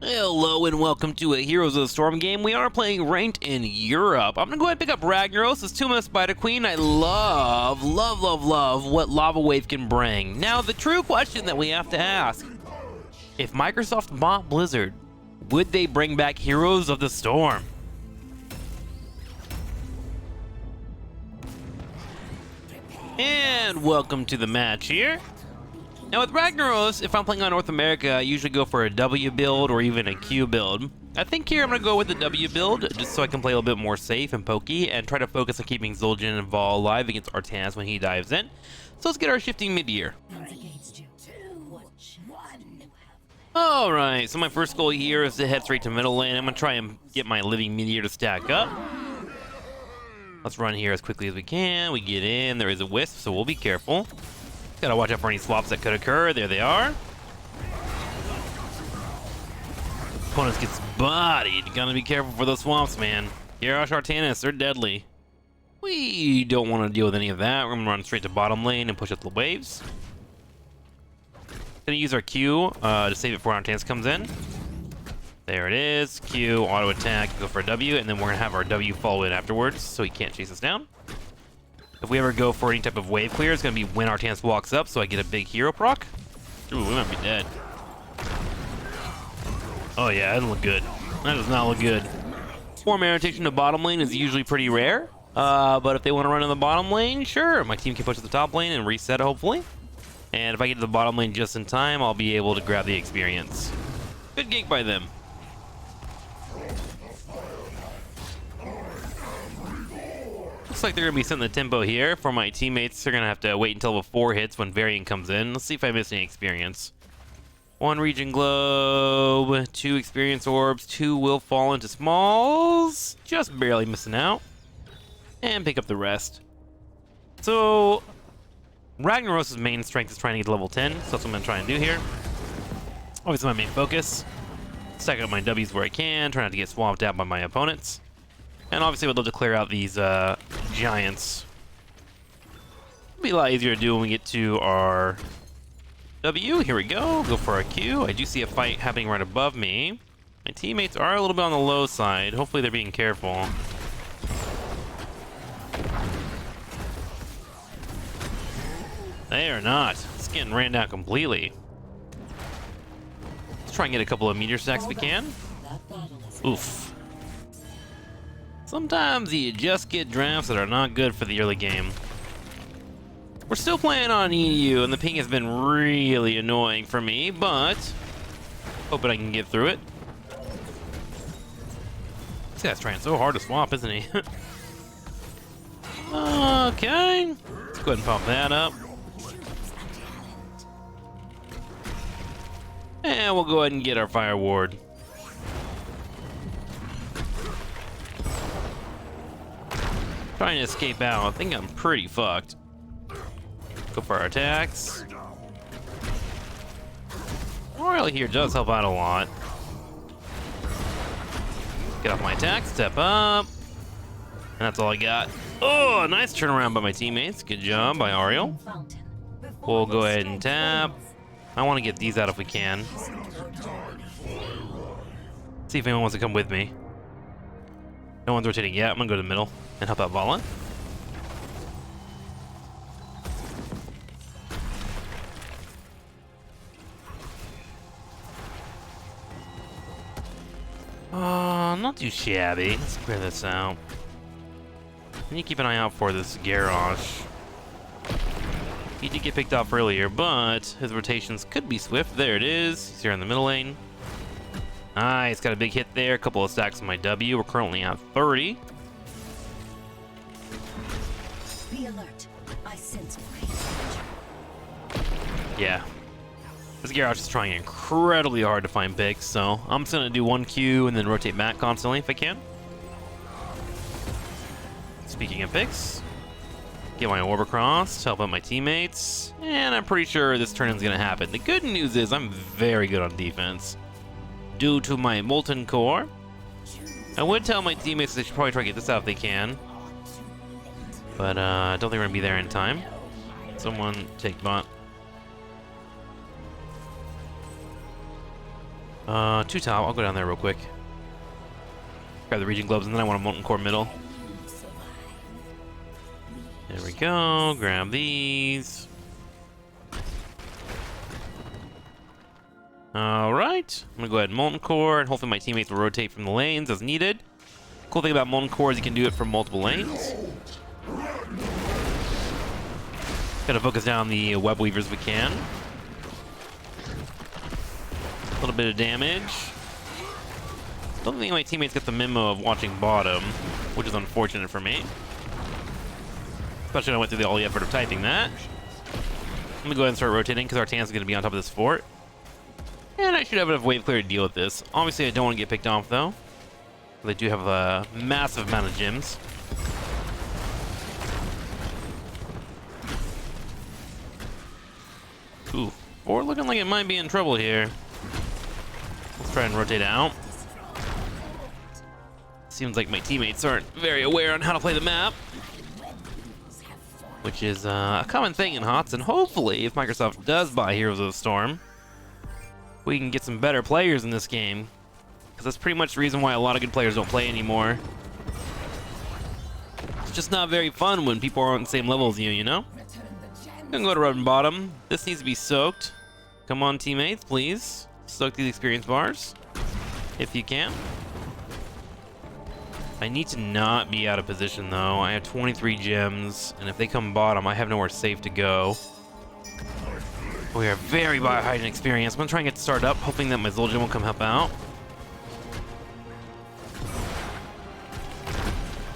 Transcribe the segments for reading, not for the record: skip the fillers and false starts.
Hello and welcome to a Heroes of the Storm game. We are playing ranked in Europe. I'm gonna go ahead and pick up Ragnaros as Tuma Spider Queen. I love what Lava Wave can bring. Now, the true question that we have to ask, if Microsoft bought Blizzard, would they bring back Heroes of the Storm? And welcome to the match here. Now with Ragnaros, if I'm playing on North America, I usually go for a W build or even a Q build. I think here I'm going to go with the W build, just so I can play a little bit more safe and pokey, and try to focus on keeping Zul'jin and Vol alive against Artanis when he dives in. So let's get our shifting mid-year. Alright, so my first goal here is to head straight to middle lane. I'm going to try and get my living mid-year to stack up. Let's run here as quickly as we can. We get in, there is a wisp, so we'll be careful. Gotta watch out for any swaps that could occur. There they are. Opponents gets bodied. Gotta be careful for those swamps, man. Garrosh, Artanis, they're deadly. We don't want to deal with any of that. We're gonna run straight to bottom lane and push up the waves. Gonna use our Q to save it before Artanis comes in. There it is. Q, auto attack, go for a W, and then we're gonna have our W follow in afterwards so he can't chase us down. If we ever go for any type of wave clear, it's going to be when Artanis walks up, so I get a big hero proc. Ooh, we might be dead. Oh yeah, that doesn't look good. That does not look good. 4 mana rotation to bottom lane is usually pretty rare. But if they want to run in the bottom lane, sure. My team can push to the top lane and reset, hopefully. And if I get to the bottom lane just in time, I'll be able to grab the experience. Good gank by them. Looks like they're going to be setting the tempo here. For my teammates, they're going to have to wait until the 4 hits when Variant comes in. Let's see if I miss any experience. 1 Regen Globe, 2 Experience Orbs, 2 will fall into Smalls. Just barely missing out. And pick up the rest. So, Ragnaros' main strength is trying to get to level 10, so that's what I'm going to try and do here. Obviously my main focus. Stack up my W's where I can, try not to get swamped out by my opponents. And obviously we'd love to clear out these giants. It'll be a lot easier to do when we get to our W. Here we go. Go for our Q. I do see a fight happening right above me. My teammates are a little bit on the low side. Hopefully they're being careful. They are not. It's getting ran down completely. Let's try and get a couple of meteor stacks if we can. Oof. Sometimes you just get drafts that are not good for the early game. We're still playing on EU, and the ping has been really annoying for me, but hoping I can get through it. This guy's trying so hard to swap, isn't he? Okay. Let's go ahead and pump that up. And we'll go ahead and get our Fire Ward. Trying to escape out. I think I'm pretty fucked. Go for our attacks. Royal here does help out a lot. Get off my attack, step up. And that's all I got. Oh, nice turnaround by my teammates. Good job by Ariel. We'll go ahead and tap. I want to get these out if we can. See if anyone wants to come with me. No one's rotating yet. I'm gonna go to the middle and help out Vala. Not too shabby. Let's clear this out. I need to keep an eye out for this Garrosh. He did get picked off earlier, but his rotations could be swift. There it is. He's here in the middle lane. Nice, got a big hit there. A couple of stacks on my W. We're currently at 30. Be alert. I sense Yeah. This Garrosh is trying incredibly hard to find picks, so I'm just gonna do 1 Q and then rotate back constantly if I can. Speaking of picks, get my orb across, help out my teammates, and I'm pretty sure this turn is gonna happen. The good news is I'm very good on defense. Due to my Molten Core, I would tell my teammates they should probably try to get this out if they can. But I don't think we're gonna be there in time. Someone take bot. Two top. I'll go down there real quick. Grab the Regen Globes, and then I want a Molten Core middle. There we go. Grab these. Alright. I'm gonna go ahead and Molten Core, and hopefully my teammates will rotate from the lanes as needed. Cool thing about Molten Core is you can do it from multiple lanes. Gotta focus down the web weavers if we can. A little bit of damage. Don't think my teammates get the memo of watching bottom, which is unfortunate for me. Especially when I went through all the effort of typing that. I'm gonna go ahead and start rotating because our Tans is gonna be on top of this fort. And I should have enough wave clear to deal with this. Obviously, I don't want to get picked off though. They do have a massive amount of gems. Ooh, fort looking like it might be in trouble here. Let's try and rotate out. Seems like my teammates aren't very aware on how to play the map, which is a common thing in HOTS, and hopefully if Microsoft does buy Heroes of the Storm, we can get some better players in this game, because that's pretty much the reason why a lot of good players don't play anymore. It's just not very fun when people are on the same level as you know? I'm gonna go to red and bottom. This needs to be soaked. Come on, teammates, please. Soak these experience bars, if you can. I need to not be out of position though. I have 23 gems, and if they come bottom, I have nowhere safe to go. We are very high in experience. I'm gonna try and get started up, hoping that my Zul'jin will come help out.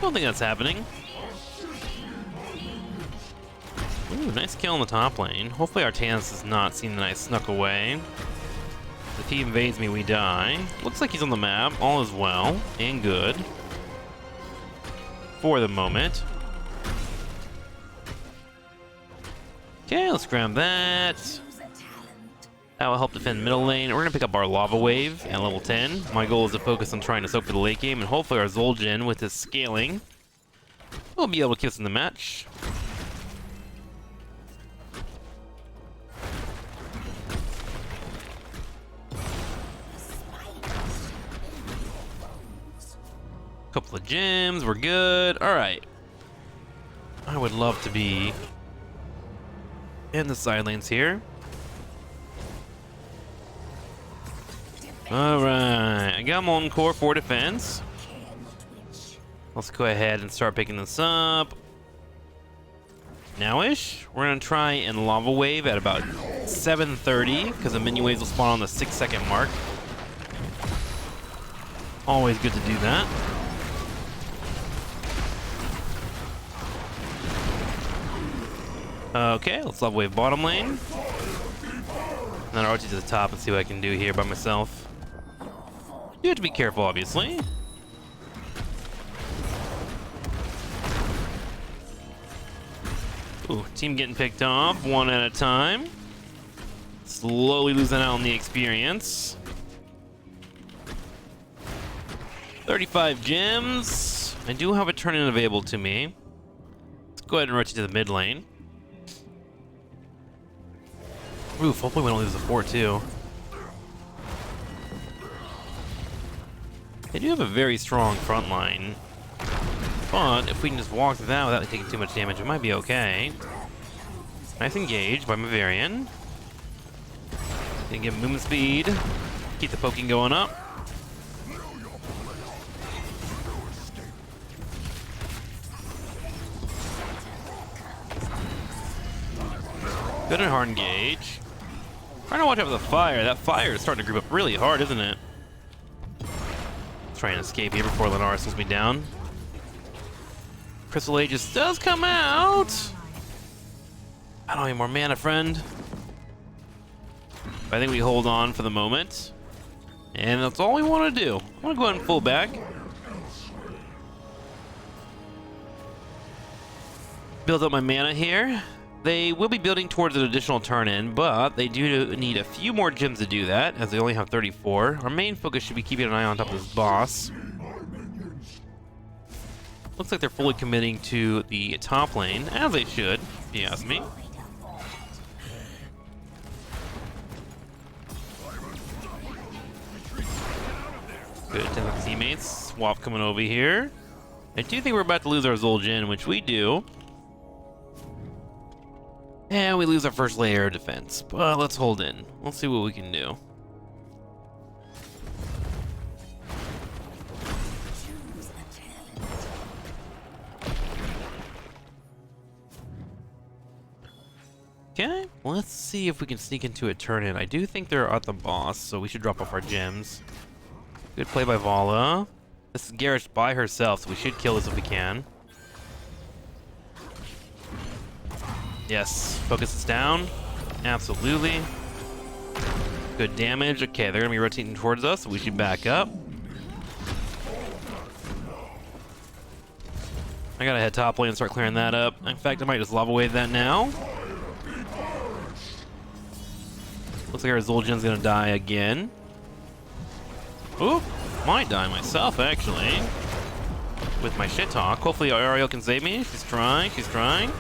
Don't think that's happening. Ooh, nice kill in the top lane. Hopefully our Tans does not see that I snuck away. If he invades me, we die. Looks like he's on the map. All is well and good. For the moment. Okay, let's grab that. That will help defend middle lane. We're gonna pick up our Lava Wave at level 10. My goal is to focus on trying to soak for the late game, and hopefully our Zul'jin, with his scaling, will be able to keep us in the match. Couple of gems, we're good. All right. I would love to be in the side lanes here. All right, I got Molten Core for defense. Let's go ahead and start picking this up. Now-ish, we're gonna try and Lava Wave at about 7:30 because the minion waves will spawn on the 6-second mark. Always good to do that. Okay, let's Lava Wave bottom lane. And then I'll rotate to the top and see what I can do here by myself. You have to be careful, obviously. Ooh, team getting picked off one at a time. Slowly losing out on the experience. 35 gems. I do have a turn-in available to me. Let's go ahead and rotate to the mid lane. Oof, hopefully we don't lose the fort too. They do have a very strong front line. But if we can just walk through that without taking too much damage, it might be okay. Nice engage by Maverian. Gonna give him movement speed. Keep the poking going up. Good and hard engage. Trying to watch out for the fire. That fire is starting to group up really hard, isn't it? Let's try and escape here before Lenara slows me down. Crystal Aegis does come out. I don't need more mana, friend. But I think we hold on for the moment. And that's all we want to do. I want to go ahead and pull back. Build up my mana here. They will be building towards an additional turn-in, but they do need a few more gems to do that, as they only have 34. Our main focus should be keeping an eye on top of this boss. Looks like they're fully committing to the top lane, as they should, if you ask me. Good attempt with teammates. Swap coming over here. I do think we're about to lose our Zul'jin, which we do. And we lose our first layer of defense. But let's hold in. Let's see what we can do. Okay, let's see if we can sneak into a turn-in. I do think they're at the boss, so we should drop off our gems. Good play by Vala. This is Garish by herself, so we should kill this if we can. Yes, focus this down. Absolutely. Good damage. Okay, they're gonna be rotating towards us, so we should back up. I gotta head top lane and start clearing that up. In fact, I might just lava wave that now. Looks like our Zul'jin's gonna die again. Oop, might die myself actually. With my shit talk. Hopefully Ariel can save me. She's trying, she's trying.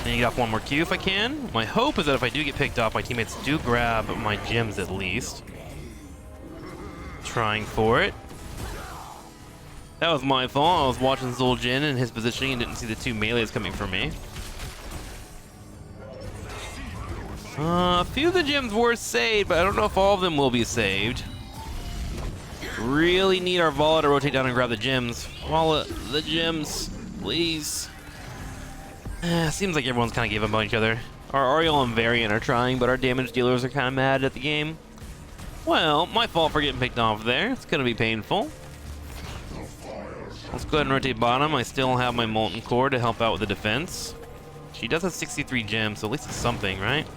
And you get off one more Q if I can. My hope is that if I do get picked off, my teammates do grab my gems at least. Trying for it. That was my fault. I was watching Zul'jin and his positioning and didn't see the two melees coming for me. A few of the gems were saved, but I don't know if all of them will be saved. Really need our Vala to rotate down and grab the gems. Vala, the gems, please. Seems like everyone's kind of gave up on each other. Our Ariel and Variant are trying, but our damage dealers are kind of mad at the game. Well, my fault for getting picked off there. It's going to be painful. Let's go ahead and rotate bottom. I still have my Molten Core to help out with the defense. She does have 63 gems, so at least it's something, right?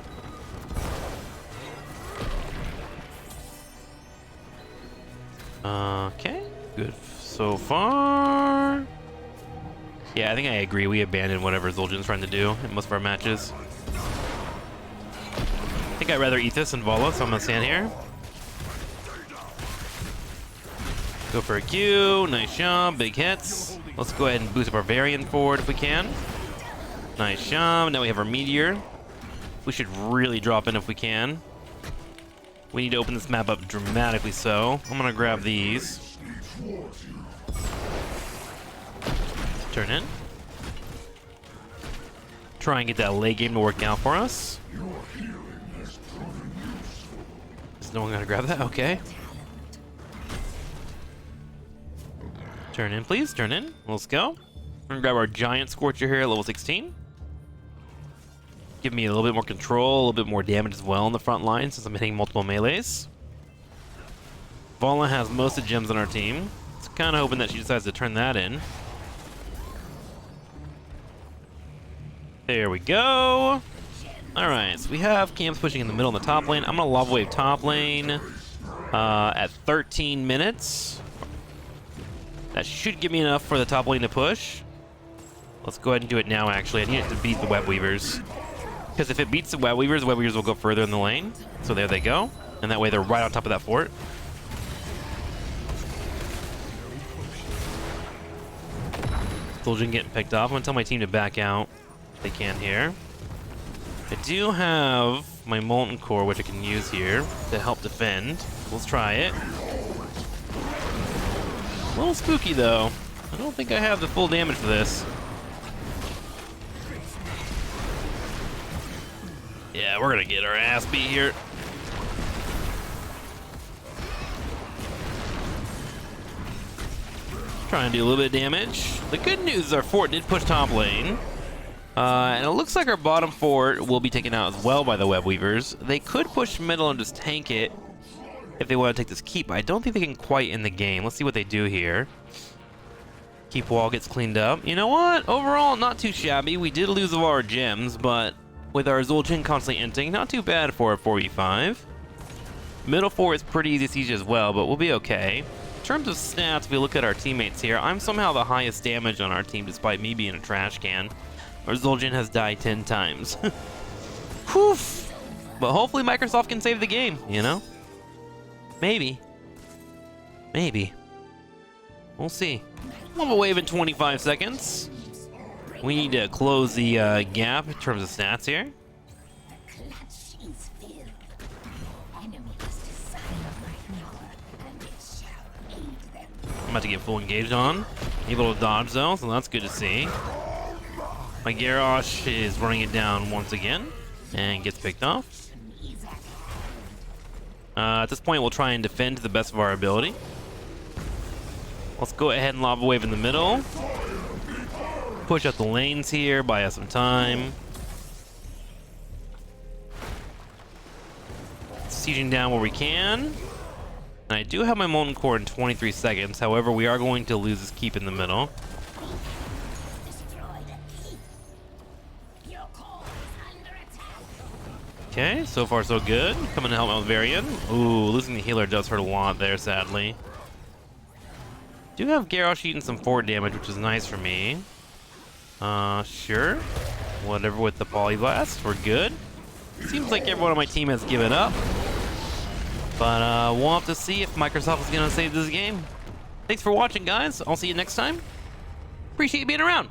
Okay, good so far. Yeah, I think I agree. We abandoned whatever Zul'jin's trying to do in most of our matches. I think I'd rather eat this than Vala, so I'm gonna stand here. Go for a Q. Nice job. Big hits. Let's go ahead and boost up our Variant forward if we can. Nice job. Now we have our Meteor. We should really drop in if we can. We need to open this map up dramatically so. I'm gonna grab these. Turn in. Try and get that late game to work out for us. Is no one gonna grab that? Okay. Turn in, please. Turn in. Let's go. We're gonna grab our Giant Scorcher here at level 16. Give me a little bit more control, a little bit more damage as well in the front line since I'm hitting multiple melees. Vala has most of the gems on our team. It's kind of hoping that she decides to turn that in. There we go. Alright, so we have camps pushing in the middle in the top lane. I'm going to lava wave top lane at 13 minutes. That should give me enough for the top lane to push. Let's go ahead and do it now, actually. I need it to beat the Web Weavers. Because if it beats the Web Weavers will go further in the lane. So there they go. And that way they're right on top of that fort. Zul'jin getting picked off. I'm going to tell my team to back out if they can here. I do have my Molten Core, which I can use here to help defend. Let's try it. A little spooky, though. I don't think I have the full damage for this. Yeah, we're gonna get our ass beat here. Trying to do a little bit of damage. The good news is our fort did push top lane. And it looks like our bottom fort will be taken out as well by the Web Weavers. They could push middle and just tank it if they want to take this keep. But I don't think they can quite end the game. Let's see what they do here. Keep wall gets cleaned up. You know what? Overall, not too shabby. We did lose all our gems, but with our Zul'jin constantly inting, not too bad for a 4v5. Middle fort is pretty easy to siege as well, but we'll be okay. In terms of stats, if we look at our teammates here, I'm somehow the highest damage on our team despite me being a trash can. Our Zul'jin has died 10 times. Whew! But hopefully Microsoft can save the game, you know? Maybe. Maybe. We'll see. Level wave in 25 seconds. We need to close the gap in terms of stats here. I'm about to get full engaged on. Able to dodge though, so that's good to see. My Garrosh is running it down once again and gets picked off. At this point, we'll try and defend to the best of our ability. Let's go ahead and Lava Wave in the middle. Push out the lanes here, buy us some time. Sieging down where we can. And I do have my Molten Core in 23 seconds. However, we are going to lose this keep in the middle. Okay, so far so good. Coming to help out with Varian. Ooh, losing the healer does hurt a lot there, sadly. Do have Garrosh eating some forward damage, which is nice for me. Sure. Whatever with the Polyblast, we're good. Seems like everyone on my team has given up. But we'll have to see if Microsoft is going to save this game. Thanks for watching, guys. I'll see you next time. Appreciate you being around.